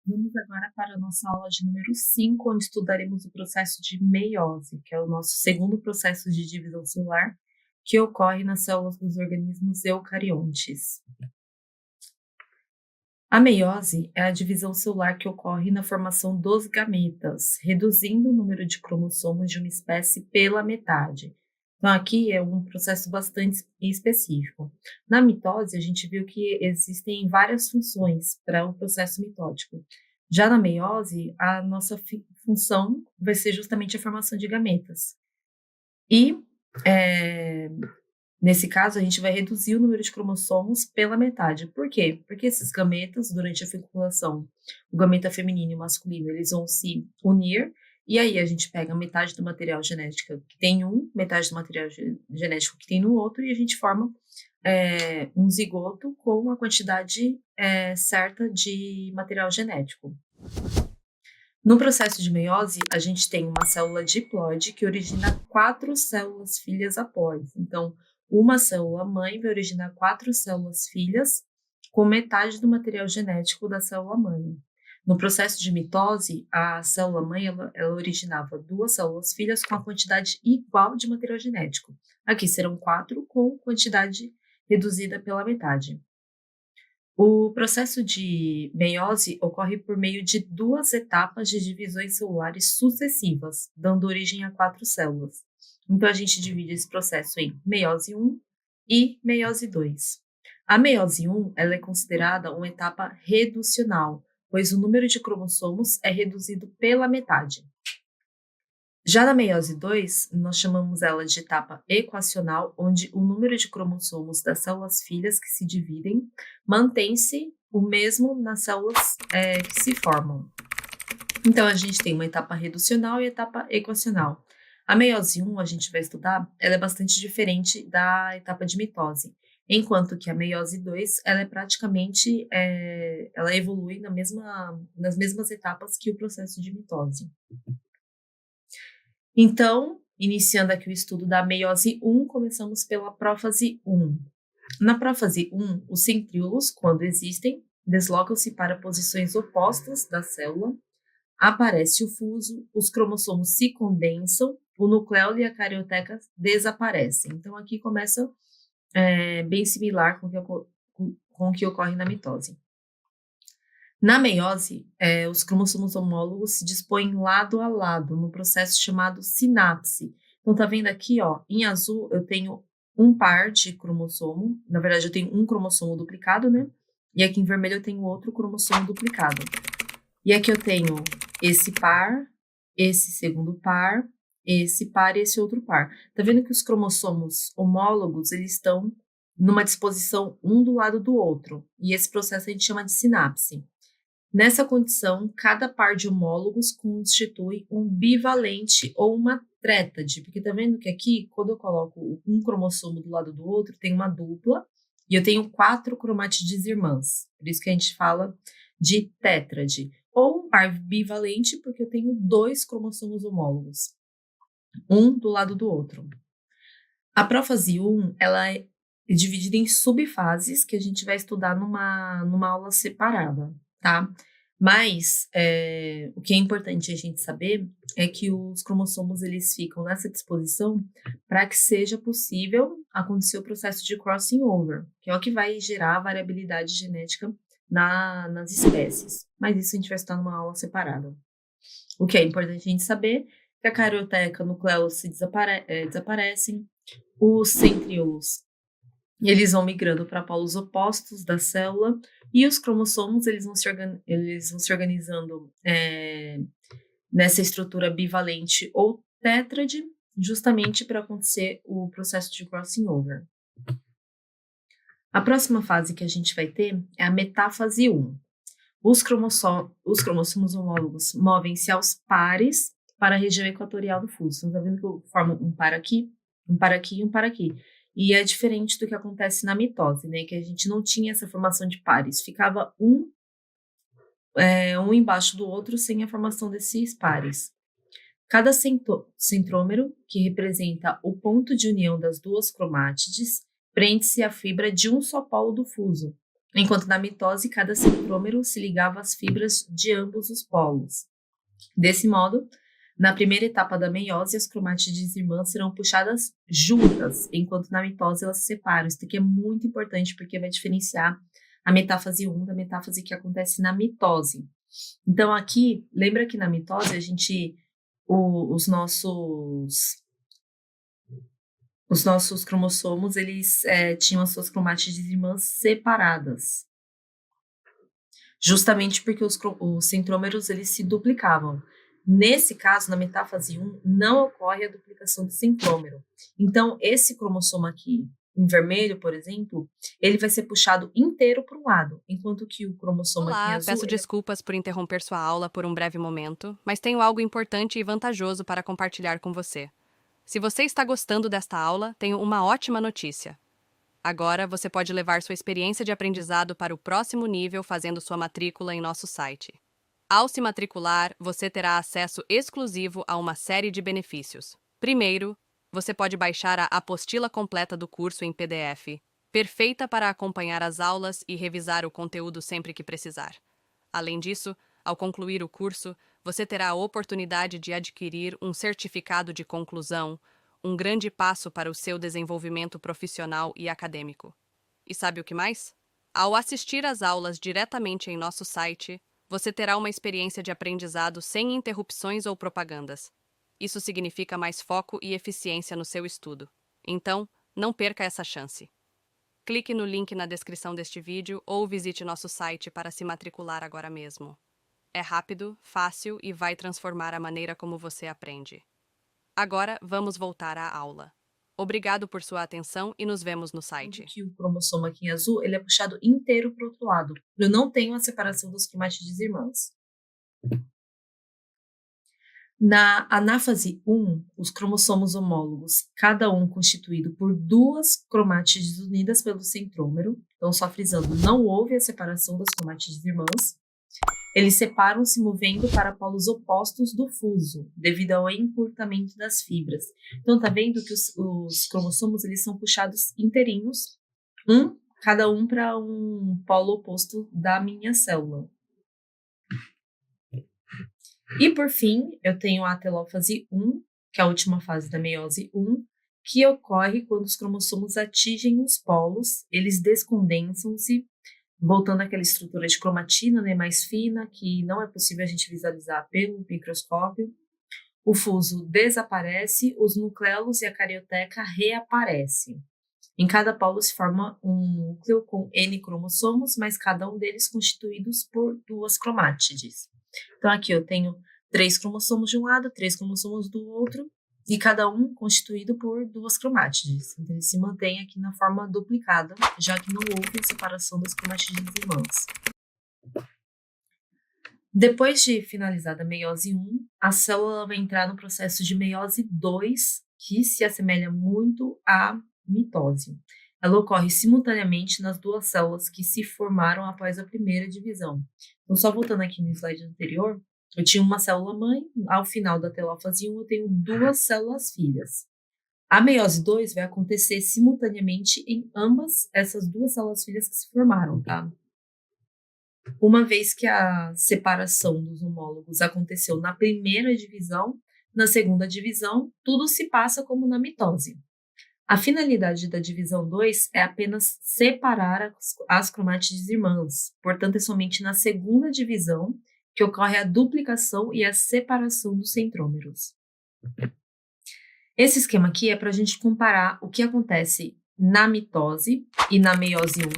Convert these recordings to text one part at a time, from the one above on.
Vamos agora para a nossa aula de número 5, onde estudaremos o processo de meiose, que é o nosso segundo processo de divisão celular, que ocorre nas células dos organismos eucariontes. A meiose é a divisão celular que ocorre na formação dos gametas, reduzindo o número de cromossomos de uma espécie pela metade. Então, aqui é um processo bastante específico. Na mitose, a gente viu que existem várias funções para o processo mitótico. Já na meiose, a nossa função vai ser justamente a formação de gametas. E, nesse caso, a gente vai reduzir o número de cromossomos pela metade. Por quê? Porque esses gametas, durante a fecundação, o gameta feminino e o masculino, eles vão se unir, e aí a gente pega metade do material genético que tem um, metade do material genético que tem no outro, e a gente forma um zigoto com a quantidade certa de material genético. No processo de meiose, a gente tem uma célula diploide que origina 4 células filhas após. Então, uma célula mãe vai originar 4 células filhas com metade do material genético da célula mãe. No processo de mitose, a célula mãe ela originava 2 células filhas com a quantidade igual de material genético. Aqui serão 4 com quantidade reduzida pela metade. O processo de meiose ocorre por meio de 2 etapas de divisões celulares sucessivas, dando origem a 4 células. Então, a gente divide esse processo em meiose 1 e meiose 2. A meiose 1 ela é considerada uma etapa reducional, pois o número de cromossomos é reduzido pela metade. Já na meiose 2, nós chamamos ela de etapa equacional, onde o número de cromossomos das células filhas que se dividem mantém-se o mesmo nas células que se formam. Então, a gente tem uma etapa reducional e etapa equacional. A meiose 1, a gente vai estudar, ela é bastante diferente da etapa de mitose, enquanto que a meiose 2, ela é praticamente, ela evolui nas mesmas etapas que o processo de mitose. Então, iniciando aqui o estudo da meiose 1, começamos pela prófase 1. Na prófase 1, os centríolos, quando existem, deslocam-se para posições opostas da célula, aparece o fuso, os cromossomos se condensam, o nucleolo e a carioteca desaparecem. Então, aqui começa bem similar com o que ocorre na mitose. Na meiose, os cromossomos homólogos se dispõem lado a lado no processo chamado sinapse. Então, tá vendo aqui, ó, em azul eu tenho um par de cromossomo, na verdade eu tenho um cromossomo duplicado, né? E aqui em vermelho eu tenho outro cromossomo duplicado. E aqui eu tenho esse par, esse segundo par, esse par e esse outro par. Tá vendo que os cromossomos homólogos, eles estão numa disposição um do lado do outro. E esse processo a gente chama de sinapse. Nessa condição, cada par de homólogos constitui um bivalente ou uma trétade, porque tá vendo que aqui, quando eu coloco um cromossomo do lado do outro, tem uma dupla, e eu tenho 4 cromátides irmãs, por isso que a gente fala de tétrade, ou um par bivalente, porque eu tenho 2 cromossomos homólogos, um do lado do outro. A prófase 1, ela é dividida em subfases, que a gente vai estudar numa aula separada, tá? Mas o que é importante a gente saber é que os cromossomos eles ficam nessa disposição para que seja possível acontecer o processo de crossing over, que é o que vai gerar a variabilidade genética nas espécies. Mas isso a gente vai estudar numa aula separada. O que é importante a gente saber é que a carioteca e o nucleolo se desaparecem, os centríolos eles vão migrando para polos opostos da célula e os cromossomos eles vão se organizando nessa estrutura bivalente ou tétrade, justamente para acontecer o processo de crossing over. A próxima fase que a gente vai ter é a metáfase 1. Os cromossomos homólogos movem-se aos pares para a região equatorial do fuso. Então, tá vendo que eu formo um par aqui, um par aqui e um par aqui. E é diferente do que acontece na mitose, né? Que a gente não tinha essa formação de pares. Ficava um embaixo do outro sem a formação desses pares. Cada centrômero, que representa o ponto de união das duas cromátides, prende-se à fibra de um só polo do fuso. enquanto na mitose cada centrômero se ligava às fibras de ambos os polos. Desse modo, na primeira etapa da meiose, as cromátides irmãs serão puxadas juntas, enquanto na mitose elas se separam. Isso aqui é muito importante porque vai diferenciar a metáfase 1 da metáfase que acontece na mitose. Então aqui, lembra que na mitose a gente, os nossos cromossomos, eles tinham as suas cromátides irmãs separadas. Justamente porque os centrômeros, eles se duplicavam. Nesse caso, na metáfase 1, não ocorre a duplicação do centrômero. Então, esse cromossomo aqui, em vermelho, por exemplo, ele vai ser puxado inteiro para um lado, enquanto que o cromossomo aqui em Olá, azul... peço desculpas por interromper sua aula por um breve momento, mas tenho algo importante e vantajoso para compartilhar com você. Se você está gostando desta aula, tenho uma ótima notícia. Agora você pode levar sua experiência de aprendizado para o próximo nível fazendo sua matrícula em nosso site. Ao se matricular, você terá acesso exclusivo a uma série de benefícios. Primeiro, você pode baixar a apostila completa do curso em PDF, perfeita para acompanhar as aulas e revisar o conteúdo sempre que precisar. Além disso, ao concluir o curso, você terá a oportunidade de adquirir um certificado de conclusão, um grande passo para o seu desenvolvimento profissional e acadêmico. E sabe o que mais? Ao assistir às aulas diretamente em nosso site, você terá uma experiência de aprendizado sem interrupções ou propagandas. Isso significa mais foco e eficiência no seu estudo. Então, não perca essa chance. Clique no link na descrição deste vídeo ou visite nosso site para se matricular agora mesmo. É rápido, fácil e vai transformar a maneira como você aprende. Agora, vamos voltar à aula. Obrigado por sua atenção e nos vemos no site. Que o cromossomo aqui em azul, ele é puxado inteiro para o outro lado. Eu não tenho a separação das cromátides irmãs. Na anáfase 1, os cromossomos homólogos, cada um constituído por duas cromátides unidas pelo centrômero, então só frisando, não houve a separação das cromátides irmãs, eles separam se movendo para polos opostos do fuso, devido ao encurtamento das fibras. Então tá vendo que os cromossomos, eles são puxados inteirinhos, cada um para um polo oposto da minha célula. E por fim, eu tenho a telófase 1, que é a última fase da meiose 1, que ocorre quando os cromossomos atingem os polos, eles descondensam-se, voltando àquela estrutura de cromatina, né, mais fina, que não é possível a gente visualizar pelo microscópio. O fuso desaparece, os nucleolos e a carioteca reaparecem. Em cada polo se forma um núcleo com N cromossomos, mas cada um deles constituídos por duas cromátides. Então aqui eu tenho 3 cromossomos de um lado, 3 cromossomos do outro, e cada um constituído por duas cromátides. Então ele se mantém aqui na forma duplicada, já que não houve a separação das cromátides irmãs. Depois de finalizada a meiose 1, a célula vai entrar no processo de meiose 2, que se assemelha muito à mitose. Ela ocorre simultaneamente nas duas células que se formaram após a primeira divisão. Então, só voltando aqui no slide anterior, eu tinha uma célula mãe, ao final da telófase 1 eu tenho duas células filhas. A meiose 2 vai acontecer simultaneamente em ambas essas duas células filhas que se formaram, tá? Uma vez que a separação dos homólogos aconteceu na primeira divisão, na segunda divisão, tudo se passa como na mitose. A finalidade da divisão 2 é apenas separar as cromátides irmãs, portanto, é somente na segunda divisão que ocorre a duplicação e a separação dos centrômeros. Esse esquema aqui é para a gente comparar o que acontece na mitose e na meiose 1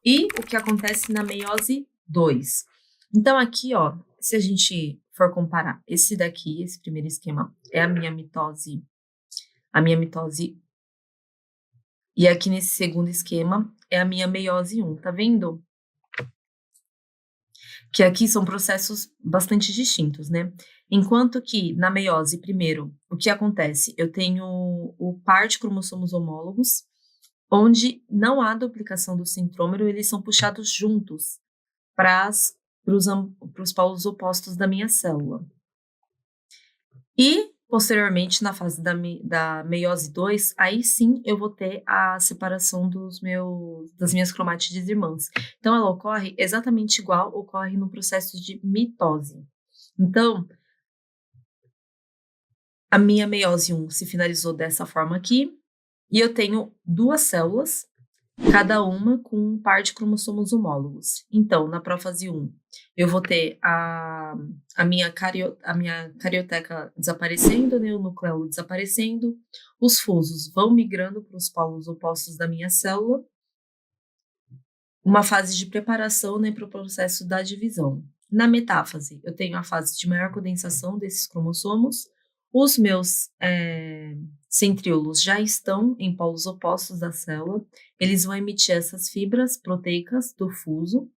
e o que acontece na meiose 2. Então, aqui, ó, se a gente for comparar esse daqui, esse primeiro esquema, é a minha mitose, e aqui nesse segundo esquema é a minha meiose 1, tá vendo? Que aqui são processos bastante distintos, né? Enquanto que na meiose, primeiro, o que acontece? Eu tenho o par de cromossomos homólogos, onde não há duplicação do centrômero, eles são puxados juntos para os polos opostos da minha célula. E Posteriormente, na fase da meiose 2, aí sim eu vou ter a separação das minhas cromátides irmãs. Então, ela ocorre exatamente igual ocorre no processo de mitose. Então, a minha meiose 1 se finalizou dessa forma aqui, e eu tenho 2 células, cada uma com um par de cromossomos homólogos. Então, na prófase 1, eu vou ter a minha carioteca desaparecendo, né, o nucleolo desaparecendo, os fusos vão migrando para os polos opostos da minha célula, uma fase de preparação, né, para o processo da divisão. Na metáfase, eu tenho a fase de maior condensação desses cromossomos, os meus centríolos já estão em polos opostos da célula, eles vão emitir essas fibras proteicas do fuso,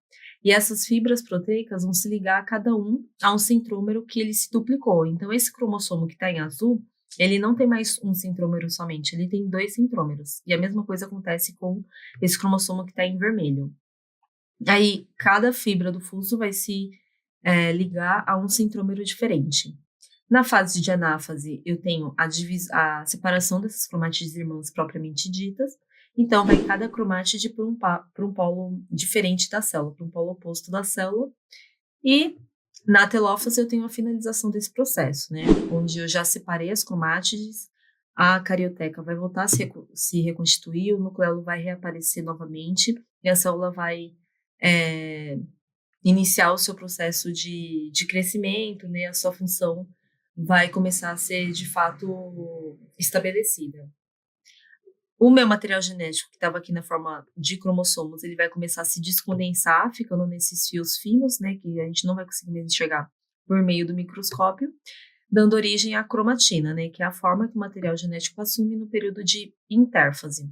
e essas fibras proteicas vão se ligar a cada um a um centrômero que ele se duplicou. Então, esse cromossomo que está em azul, ele não tem mais um centrômero somente, ele tem 2 centrômeros. E a mesma coisa acontece com esse cromossomo que está em vermelho. Aí, cada fibra do fuso vai se ligar a um centrômero diferente. Na fase de anáfase, eu tenho a separação dessas cromátides irmãs propriamente ditas. Então, vai cada cromátide para um polo diferente da célula, para um polo oposto da célula. E na telófase, eu tenho a finalização desse processo, né? Onde eu já separei as cromátides, a carioteca vai voltar a se reconstituir, o nucleolo vai reaparecer novamente e a célula vai iniciar o seu processo de crescimento, né? A sua função vai começar a ser, de fato, estabelecida. O meu material genético, que estava aqui na forma de cromossomos, ele vai começar a se descondensar, ficando nesses fios finos, né, que a gente não vai conseguir mesmo enxergar por meio do microscópio, dando origem à cromatina, né, que é a forma que o material genético assume no período de intérfase.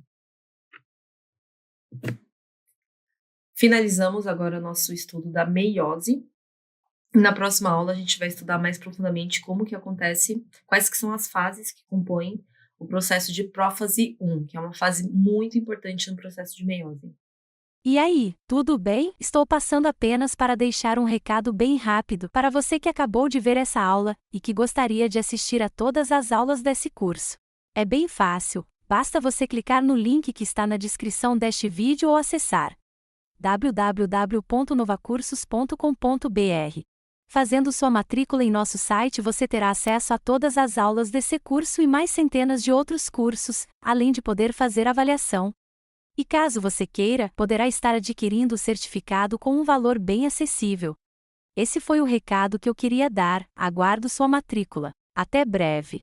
Finalizamos agora nosso estudo da meiose. Na próxima aula, a gente vai estudar mais profundamente como que acontece, quais que são as fases que compõem o processo de prófase 1, que é uma fase muito importante no processo de meiose. E aí, tudo bem? Estou passando apenas para deixar um recado bem rápido para você que acabou de ver essa aula e que gostaria de assistir a todas as aulas desse curso. É bem fácil, basta você clicar no link que está na descrição deste vídeo ou acessar www.novacursos.com.br. Fazendo sua matrícula em nosso site, você terá acesso a todas as aulas desse curso e mais centenas de outros cursos, além de poder fazer avaliação. E caso você queira, poderá estar adquirindo o certificado com um valor bem acessível. Esse foi o recado que eu queria dar, aguardo sua matrícula. Até breve!